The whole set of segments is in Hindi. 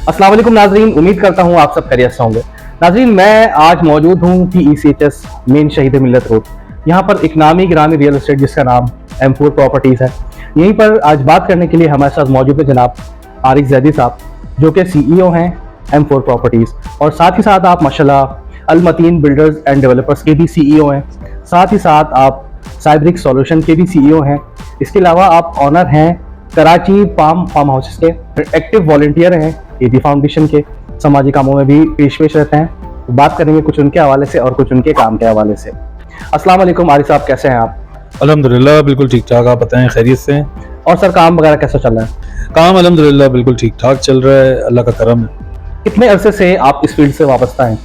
अस्सलाम वालेकुम नाजरीन, उम्मीद करता हूँ आप सब खैरियत से होंगे। नाजरीन, मैं आज मौजूद हूँ PECHS मेन शहीद मिल्लत रोड। यहाँ पर एक नामी गिरामी रियल एस्टेट जिसका नाम M4 प्रॉपर्टीज़ है। यहीं पर आज बात करने के लिए हमारे साथ मौजूद है जनाब आरिफ जैदी साहब, जो कि CEO हैं M4 प्रॉपर्टीज़, और साथ ही साथ आप माशाल्लाह अल-मतीन बिल्डर्स एंड डेवलपर्स के भी CEO हैं। साथ ही साथ आप साइब्रिक सॉल्यूशन के भी CEO हैं। इसके अलावा आप ऑनर हैं कराची फार्म हाउसेस के, एक्टिव वॉलंटियर हैं AD फाउंडेशन के, समाजी कामों में भी पेश रहते हैं। तो बात करेंगे कुछ उनके हवाले से और कुछ उनके काम के हवाले से। अस्सलाम वालेकुम आरिफ साहब, कैसे हैं आप? अल्हम्दुलिल्लाह बिल्कुल ठीक ठाक, आप बताएं खैरियत से हैं? और सर काम वगैरह कैसा चल रहा है? काम अल्हम्दुलिल्लाह बिल्कुल ठीक ठाक चल रहा है, अल्लाह का करम है। कितने अरसे से आप इस फील्ड से वाबस्ता हैं?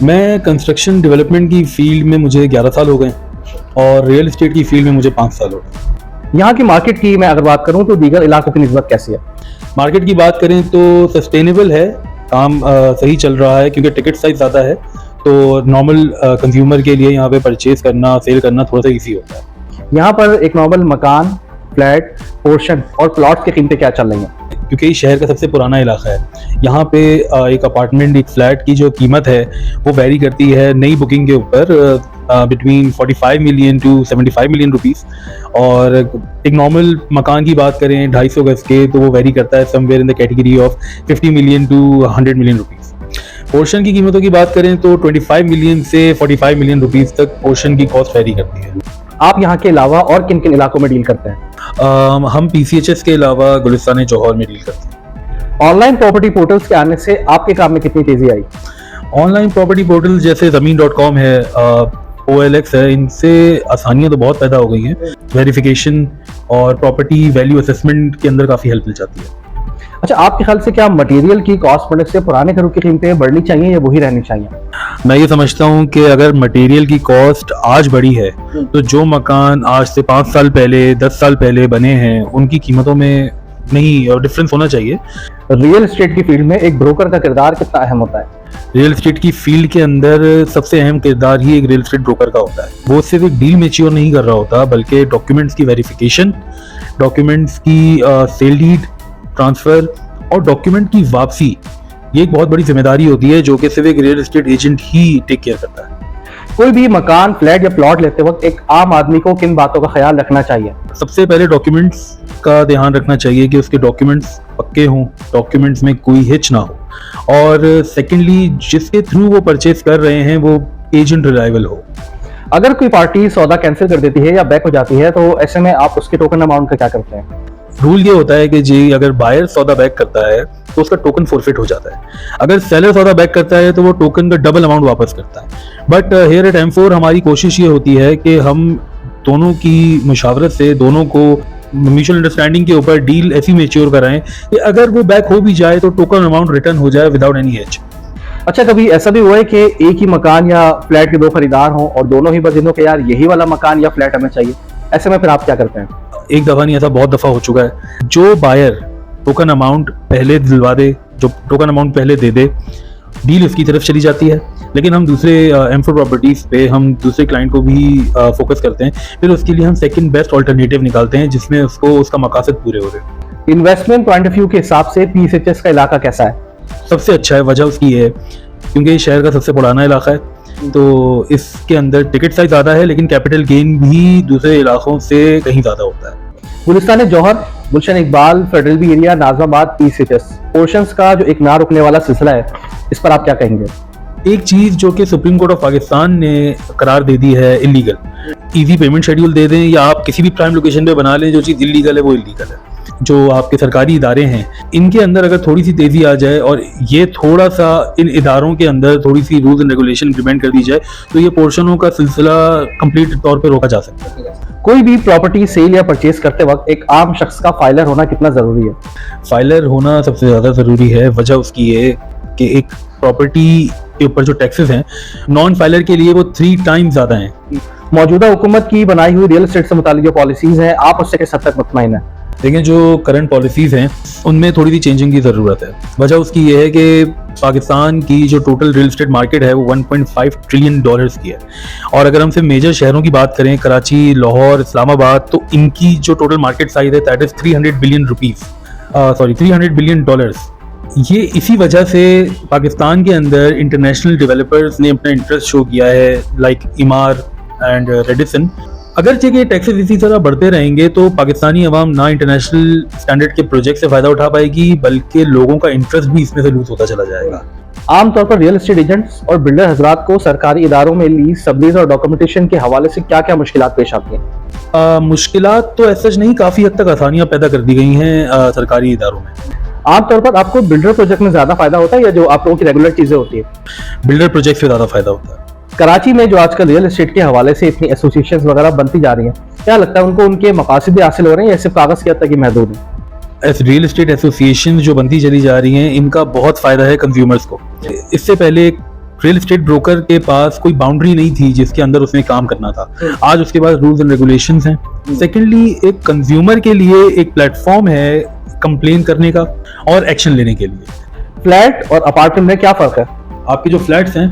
मैं कंस्ट्रक्शन डेवलपमेंट की फील्ड में मुझे 11 साल हो गए और रियल एस्टेट की फील्ड में मुझे 5 साल हो गए। यहाँ की मार्केट की मैं अगर बात करूँ तो दीगर इलाकों की निस्बत कैसी है? मार्केट की बात करें तो सस्टेनेबल है, काम सही चल रहा है क्योंकि टिकट साइज ज़्यादा है, तो नॉर्मल कंज्यूमर के लिए यहाँ पे परचेज करना, सेल करना थोड़ा सा ईजी होता है। यहाँ पर एक नॉर्मल मकान, फ्लैट, पोर्शन और प्लॉट की कीमतें क्या चल रही हैं? क्योंकि इस शहर का सबसे पुराना इलाका है, यहाँ पे एक अपार्टमेंट, एक फ्लैट की जो कीमत है वो वेरी करती है नई बुकिंग के ऊपर between 45 million to 75 million rupees, और एक नॉर्मल मकान की बात करें 250 गज के तो वो वेरी करता है somewhere in the category of 50 million to 100 million rupees. Portion की कीमतों की बात करें तो 25 मिलियन से 45 मिलियन रुपीस तक पोर्शन की कॉस्ट वेरी करती है। आप यहाँ के अलावा और किन किन इलाकों में डील करते हैं? हम PCHS के अलावा गुलिस्तान जौहर में डील करते हैं। ऑनलाइन प्रॉपर्टी पोर्टल्स के आने से आपके काम में कितनी तेजी आई? ऑनलाइन प्रॉपर्टी पोर्टल जैसे ज़मीन.com है, OLX है, इनसे आसानियाँ तो बहुत पैदा हो गई हैं। वेरिफिकेशन और प्रॉपर्टी वैल्यू असेसमेंट के अंदर काफ़ी हेल्प मिल जाती है। अच्छा, आपके ख्याल से क्या मटेरियल की कॉस्ट बढ़ने से पुराने घरों की कीमतें बढ़नी चाहिए या वही रहनी चाहिए? मैं ये समझता हूँ कि अगर मटेरियल की कॉस्ट आज बढ़ी है तो जो मकान आज से 5 साल पहले, 10 साल पहले बने हैं उनकी कीमतों में नहीं डिफरेंस होना चाहिए। रियल एस्टेट की फील्ड में एक ब्रोकर का किरदार कितना अहम होता है? रियल एस्टेट की फील्ड के अंदर सबसे अहम किरदार ही एक रियल एस्टेट ब्रोकर का होता है। वो सिर्फ एक डील मैच्योर नहीं कर रहा होता, बल्कि डॉक्यूमेंट्स की वेरिफिकेशन, डॉक्यूमेंट्स की सेल डीड, ट्रांसफर और डॉक्यूमेंट की वापसी, ये एक बहुत बड़ी जिम्मेदारी होती है जो कि सिर्फ एक रियल एस्टेट एजेंट ही टेक केयर करता है। कोई भी मकान, फ्लैट या प्लॉट लेते वक्त एक आम आदमी को किन बातों का ख्याल रखना चाहिए? सबसे पहले डॉक्यूमेंट्स का ध्यान रखना चाहिए कि उसके डॉक्यूमेंट्स पक्के हों, डॉक्यूमेंट्स में कोई हिच ना हो, और सेकेंडली जिसके थ्रू वो परचेज कर रहे हैं वो एजेंट रिलायबल हो। अगर कोई पार्टी सौदा कैंसिल कर देती है या बैक हो जाती है तो ऐसे में आप उसके टोकन अमाउंट का क्या करते हैं? रूल ये होता है कि जी अगर बायर सौदा बैक करता है तो उसका टोकन फोरफिट हो जाता है। अगर सेलर सौदा बैक करता है तो वो टोकन का डबल अमाउंट वापस करता है। बट हियर एट M4 हमारी कोशिश ये होती है कि हम दोनों की मुशावरत से, दोनों को म्यूचुअल अंडरस्टैंडिंग के ऊपर डील ऐसी मैच्योर कराएं कि अगर वो बैक हो भी जाए तो टोकन अमाउंट रिटर्न हो जाए विदाउट एनी एज। अच्छा, कभी ऐसा भी हुआ है कि एक ही मकान या फ्लैट के दो खरीदार हों और दोनों ही बजिंदों के यार यही वाला मकान या फ्लैट हमें चाहिए, ऐसे में फिर आप क्या करते हैं? एक दफा नहीं, ऐसा बहुत दफा हो चुका है। जो बायर टोकन अमाउंट पहले दिलवा दे, जो टोकन अमाउंट पहले दे दे, डील उसकी तरफ चली जाती है, लेकिन हम दूसरे M4 प्रॉपर्टीज पे हम दूसरे क्लाइंट को भी फोकस करते हैं। फिर उसके लिए हम सेकंड बेस्ट ऑल्टरनेटिव निकालते हैं जिसमें उसको उसका मकासद पूरे हो रहे। इन्वेस्टमेंट पॉइंट ऑफ व्यू के हिसाब से PCHS का इलाका कैसा है? सबसे अच्छा है। वजह उसकी है क्योंकि शहर का सबसे पुराना इलाका है, तो इसके अंदर टिकट साइज ज़्यादा है लेकिन कैपिटल गेन भी दूसरे इलाकों से कहीं ज़्यादा होता है। Gulistan Jauhar, Gulshan Iqbal, federal B area, Nazimabad, PCHS portions का जो एक ना रुकने वाला सिलसिला है, इस पर आप क्या कहेंगे? एक चीज़ जो कि सुप्रीम कोर्ट ऑफ पाकिस्तान ने करार दे दी है इलीगल, इजी पेमेंट शेड्यूल दे दें या आप किसी भी प्राइम लोकेशन पे बना लें, जो चीज़ इलीगल है वो इलीगल है। जो आपके सरकारी इदारे हैं इनके अंदर अगर थोड़ी सी तेजी आ जाए और ये थोड़ा सा इन इदारों के अंदर थोड़ी सी रूल्स एंड रेगुलेशन इम्प्लीमेंट कर दी जाए तो ये पोर्शनों का सिलसिला कंप्लीट तौर पे रोका जा सकता है। कोई भी प्रॉपर्टी सेल या परचेज करते वक्त एक आम शख्स का फाइलर होना कितना जरूरी है? फाइलर होना सबसे ज़्यादा ज़रूरी है। वजह उसकी है कि एक प्रॉपर्टी के ऊपर जो टैक्सेस हैं नॉन फाइलर के लिए वो 3 टाइम ज़्यादा हैं। मौजूदा हुकूमत की बनाई हुई रियल एस्टेट से मुताल्लिक जो पॉलिसीज हैं, आप उससे किस हद तक मुतमईन हैं? लेकिन जो करंट पॉलिसीज़ हैं उनमें थोड़ी सी चेंजिंग की ज़रूरत है। वजह उसकी ये है कि पाकिस्तान की जो टोटल रियल एस्टेट मार्केट है वो $1.5 ट्रिलियन की है, और अगर हम सिर्फ मेजर शहरों की बात करें, कराची, लाहौर, इस्लामाबाद, तो इनकी जो टोटल मार्केट साइज है दैट इज़ $300 बिलियन ये इसी वजह से पाकिस्तान के अंदर इंटरनेशनल डेवलपर्स ने अपना इंटरेस्ट शो किया है, लाइक इमार एंड रेडिसन। अगरचे कि टैक्सेस इसी तरह बढ़ते रहेंगे तो पाकिस्तानी अवाम ना इंटरनेशनल स्टैंडर्ड के प्रोजेक्ट से फ़ायदा उठा पाएगी, बल्कि लोगों का इंटरेस्ट भी इसमें से लूज होता चला जाएगा। आमतौर पर रियल एस्टेट एजेंट्स और बिल्डर हजरात को सरकारी इदारों में लीज, सबलीज और डॉक्यूमेंटेशन के हवाले से क्या क्या मुश्किलात पेश आती हैं? मुश्किलात तो ऐसा नहीं, काफ़ी हद तक आसानियाँ पैदा कर दी गई हैं सरकारी इदारों में। आमतौर पर आपको बिल्डर प्रोजेक्ट में ज्यादा फायदा होता है या जो आप लोगों की रेगुलर चीजें होती है? बिल्डर प्रोजेक्ट से ज़्यादा फ़ायदा होता है। कराची में जो आजकल रियल एस्टेट के हवाले से इतनी एसोसिएशन वगैरह बनती जा रही हैं, क्या लगता है उनको उनके मकासद हासिल हो रहे हैं या सिर्फ कागज की हद तक ही महदूद है? रियल एस्टेट एसोसिएशन जो बनती चली जा रही हैं, इनका बहुत फ़ायदा है कंज्यूमर्स को। इससे पहले रियल एस्टेट ब्रोकर के पास कोई बाउंड्री नहीं थी जिसके अंदर उसने काम करना था। आज उसके पास रूल्स एंड रेगुलेशंस हैं। सेकेंडली, एक कंज्यूमर के लिए एक प्लेटफॉर्म है कंप्लेन करने का और एक्शन लेने के लिए। फ्लैट और अपार्टमेंट में क्या फर्क है? आपके जो फ्लैट्स हैं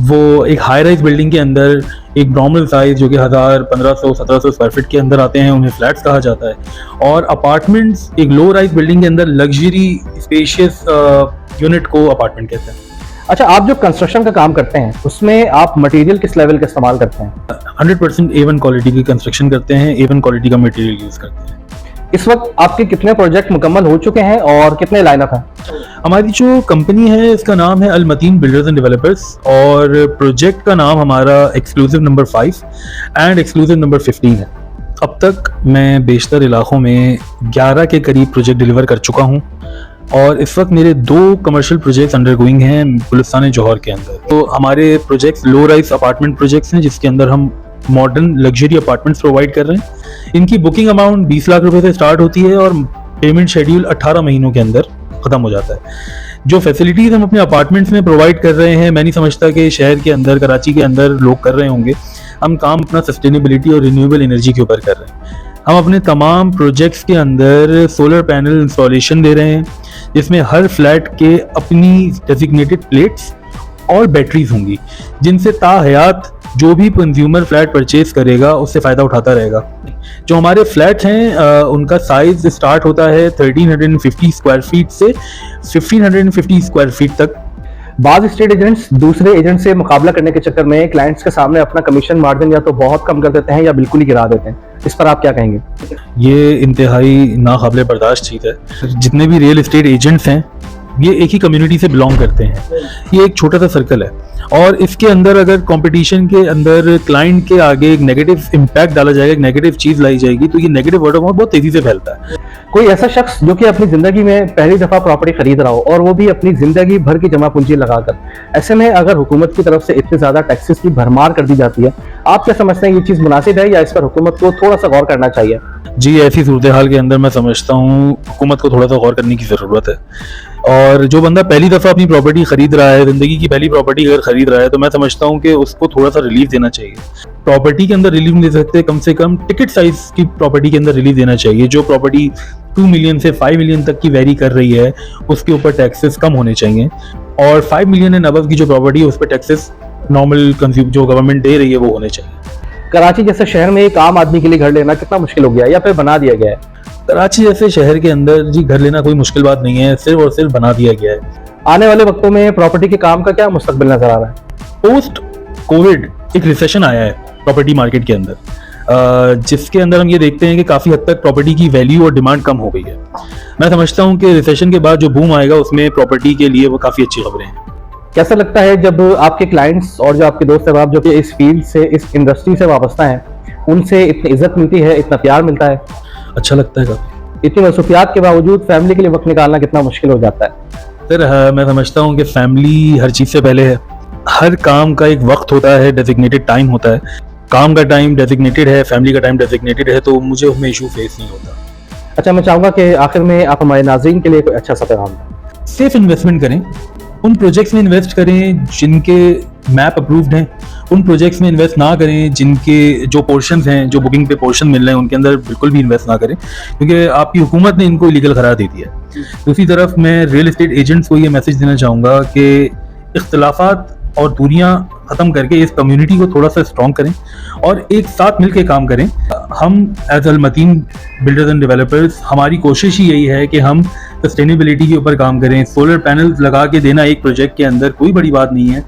वो एक हाई राइज बिल्डिंग के अंदर एक नॉर्मल साइज जो कि 1000, 1500, 1700 स्क्वायर फीट के अंदर आते हैं, उन्हें फ्लैट्स कहा जाता है। और अपार्टमेंट्स एक लो राइज बिल्डिंग के अंदर लग्जरी स्पेशियस यूनिट को अपार्टमेंट कहते हैं। अच्छा, आप जो कंस्ट्रक्शन का काम करते हैं उसमें आप मटेरियल किस लेवल का इस्तेमाल करते हैं? 100% A1 क्वालिटी की कंस्ट्रक्शन करते हैं, A1 क्वालिटी का मटेरियल यूज करते हैं। इस वक्त आपके कितने प्रोजेक्ट मुकम्मल हो चुके हैं और कितने लाइनअप हैं? हमारी जो कंपनी है इसका नाम है अल-मतीन बिल्डर्स एंड डेवलपर्स और प्रोजेक्ट का नाम हमारा exclusive number 5 and exclusive number 15 है। अब तक मैं बेशतर इलाकों में 11 के करीब प्रोजेक्ट डिलीवर कर चुका हूँ और इस वक्त मेरे 2 कमर्शियल प्रोजेक्ट्स अंडरगोइंग हैं गुलिस्तान जौहर के अंदर। तो हमारे projects low rise apartment projects हैं जिसके अंदर हम मॉडर्न लग्जरी अपार्टमेंट्स प्रोवाइड कर रहे हैं। इनकी बुकिंग अमाउंट 20 लाख रुपए से स्टार्ट होती है और पेमेंट शेड्यूल 18 महीनों के अंदर खत्म हो जाता है। जो फैसिलिटीज हम अपने अपार्टमेंट्स में प्रोवाइड कर रहे हैं, मैं नहीं समझता कि शहर के अंदर, कराची के अंदर लोग कर रहे होंगे। हम काम अपना सस्टेनेबिलिटी और रिन्यूएबल एनर्जी के ऊपर कर रहे हैं। हम अपने तमाम प्रोजेक्ट्स के अंदर सोलर पैनल इंस्टॉलेशन दे रहे हैं जिसमें हर फ्लैट के अपनी डेजिग्नेटेड प्लेट्स और बैटरीज होंगी जिनसे ताहयात जो भी कंज्यूमर फ्लैट परचेज करेगा उससे फ़ायदा उठाता रहेगा। जो हमारे फ्लैट्स हैं उनका साइज स्टार्ट होता है 1350 स्क्वायर फीट से 1550 स्क्वायर फीट तक। बाद स्टेट एजेंट्स दूसरे एजेंट से मुकाबला करने के चक्कर में क्लाइंट्स के सामने अपना कमीशन मार्जिन या तो बहुत कम कर देते हैं या बिल्कुल ही गिरा देते हैं। इस पर आप क्या कहेंगे? ये इंतहाई नाकाबिले बर्दाश्त चीज़ है। जितने भी रियल एस्टेट एजेंट्स हैं ये एक ही कम्युनिटी से बिलोंग करते हैं। ये एक छोटा सा सर्कल है और इसके अंदर अगर कंपटीशन के अंदर क्लाइंट के आगे एक नेगेटिव इम्पैक्ट डाला जाएगा, एक नेगेटिव चीज़ लाई जाएगी तो ये नेगेटिव वर्ड ऑफ माउथ बहुत तेज़ी से फैलता है। कोई ऐसा शख्स जो कि अपनी जिंदगी में पहली दफा प्रॉपर्टी खरीद रहा हो और वो भी अपनी जिंदगी भर की जमा पूंजी लगाकर, ऐसे में अगर हुकूमत की तरफ से इतने ज्यादा टैक्सेस की भरमार कर दी जाती है, आप क्या समझते हैं ये चीज मुनासिब है या इस पर हुकूमत को थोड़ा सा गौर करना चाहिए? जी, ऐसी सूरत हाल के अंदर मैं समझता हूँ हुकूमत को थोड़ा सा गौर करने की ज़रूरत है। और जो बंदा पहली दफ़ा अपनी प्रॉपर्टी खरीद रहा है, ज़िंदगी की पहली प्रॉपर्टी अगर खरीद रहा है, तो मैं समझता हूँ कि उसको थोड़ा सा रिलीफ देना चाहिए। प्रॉपर्टी के अंदर रिलीफ दे सकते हैं, कम से कम टिकट साइज की प्रॉपर्टी के अंदर रिलीफ देना चाहिए। जो प्रॉपर्टी 2 मिलियन से 5 मिलियन तक की वेरी कर रही है उसके ऊपर टैक्सेस कम होने चाहिए और 5 मिलियन एंड अबव की जो प्रॉपर्टी है उस पर टैक्सेस नॉर्मल कंज्यूम जो गवर्नमेंट दे रही है वो होने चाहिए। कराची जैसे शहर में एक आम आदमी के लिए घर लेना कितना मुश्किल हो गया है या फिर बना दिया गया है? कराची जैसे शहर के अंदर जी घर लेना कोई मुश्किल बात नहीं है, सिर्फ और सिर्फ बना दिया गया है। आने वाले वक्तों में प्रॉपर्टी के काम का क्या मुस्तकबिल नजर आ रहा है? पोस्ट कोविड एक रिसेशन आया है प्रॉपर्टी मार्केट के अंदर, जिसके अंदर हम ये देखते हैं कि काफ़ी हद तक प्रॉपर्टी की वैल्यू और डिमांड कम हो गई है। मैं समझता हूँ कि रिसेशन के बाद जो बूम आएगा उसमें प्रॉपर्टी के लिए वो काफ़ी अच्छी खबरें हैं। कैसा लगता है जब आपके क्लाइंट्स और जो आपके दोस्त अहबाब जो कि इस फील्ड से, इस इंडस्ट्री से वाबस्ता हैं, उनसे इतनी इज्जत मिलती है, इतना प्यार मिलता है? अच्छा लगता है काफ़ी। इतनी मसरूफियात के बावजूद फैमिली के लिए वक्त निकालना कितना मुश्किल हो जाता है? सर मैं समझता हूँ कि फैमिली हर चीज़ से पहले है। हर काम का एक वक्त होता है, डेजिग्नेटेड टाइम होता है। काम का टाइम डेजिग्नेटेड है, फैमिली का टाइम डेजिग्नेटेड है, तो मुझे उसमें इशू फेस नहीं होता। अच्छा, मैं चाहूँगा कि आखिर में आप हमारे नाज़रीन के लिए कोई अच्छा सा पैगाम दें। सेफ इन्वेस्टमेंट करें, उन प्रोजेक्ट्स में इन्वेस्ट करें जिनके मैप अप्रूव्ड हैं। उन प्रोजेक्ट्स में इन्वेस्ट ना करें जिनके जो पोर्शंस हैं, जो बुकिंग पे पोर्शन मिल रहे हैं, उनके अंदर बिल्कुल भी इन्वेस्ट ना करें क्योंकि आपकी हुकूमत ने इनको इलीगल करार दे दिया है। दूसरी तरफ मैं रियल एस्टेट एजेंट्स को ये मैसेज देना चाहूँगा कि इख्तिलाफात और दूरियां ख़त्म करके इस कम्युनिटी को थोड़ा सा स्ट्रॉन्ग करें और एक साथ मिलकर काम करें। हम एज अल-मतीन बिल्डर्स एंड डेवलपर्स, हमारी कोशिश ही यही है कि हम सस्टेनेबिलिटी के ऊपर काम करें। सोलर पैनल्स लगा के देना एक प्रोजेक्ट के अंदर कोई बड़ी बात नहीं है,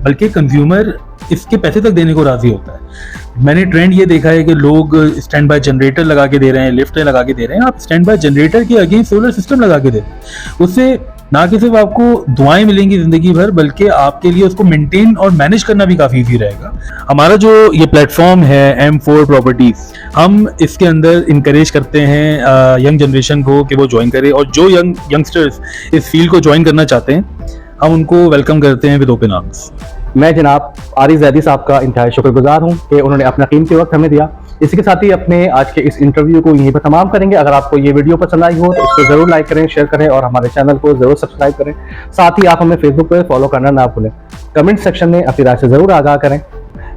बल्कि कंज्यूमर इसके पैसे तक देने को राजी होता है। मैंने ट्रेंड ये देखा है कि लोग स्टैंड बाय जनरेटर लगा के दे रहे हैं, लिफ्ट लगा के दे रहे हैं। आप स्टैंड बाय जनरेटर के अगेंस्ट सोलर सिस्टम लगा के दे रहे हैं, उससे ना कि सिर्फ आपको दुआएं मिलेंगी जिंदगी भर, बल्कि आपके लिए उसको मेंटेन और मैनेज करना भी काफी इजी रहेगा। हमारा जो ये प्लेटफॉर्म है M4 प्रॉपर्टीज, हम इसके अंदर इनकरेज करते हैं यंग जनरेशन को कि वो ज्वाइन करे, और जो यंगस्टर्स इस फील्ड को ज्वाइन करना चाहते हैं हम उनको वेलकम करते हैं विद ओपन आर्म्स। मैं जनाब आरिफ जैदी साहब का इंतहाई शुक्रगुजार हूँ कि उन्होंने अपना कीमती वक्त हमें दिया। इसी के साथ ही अपने आज के इस इंटरव्यू को यहीं पर तमाम करेंगे। अगर आपको ये वीडियो पसंद आई हो तो इसको जरूर लाइक करें, शेयर करें और हमारे चैनल को जरूर सब्सक्राइब करें। साथ ही आप हमें फेसबुक पर फॉलो करना ना भूलें। कमेंट सेक्शन में अपनी राय से जरूर आगाह करें।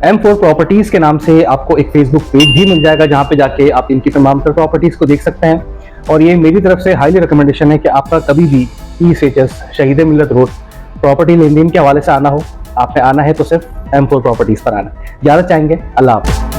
M4 प्रॉपर्टीज के नाम से आपको एक फेसबुक पेज भी मिल जाएगा, जहाँ पे जाके आप इनकी तमाम तर प्रॉपर्टीज को देख सकते हैं। और ये मेरी तरफ से हाईली रिकमेंडेशन है कि आपका कभी भी ECHS शहीद मिल्लत रोड प्रॉपर्टी लेन देन के हवाले से आना हो, आपने आना है तो सिर्फ M4 प्रॉपर्टीज पर आना। इजाजत चाहेंगे, अल्लाह हाफ़िज़।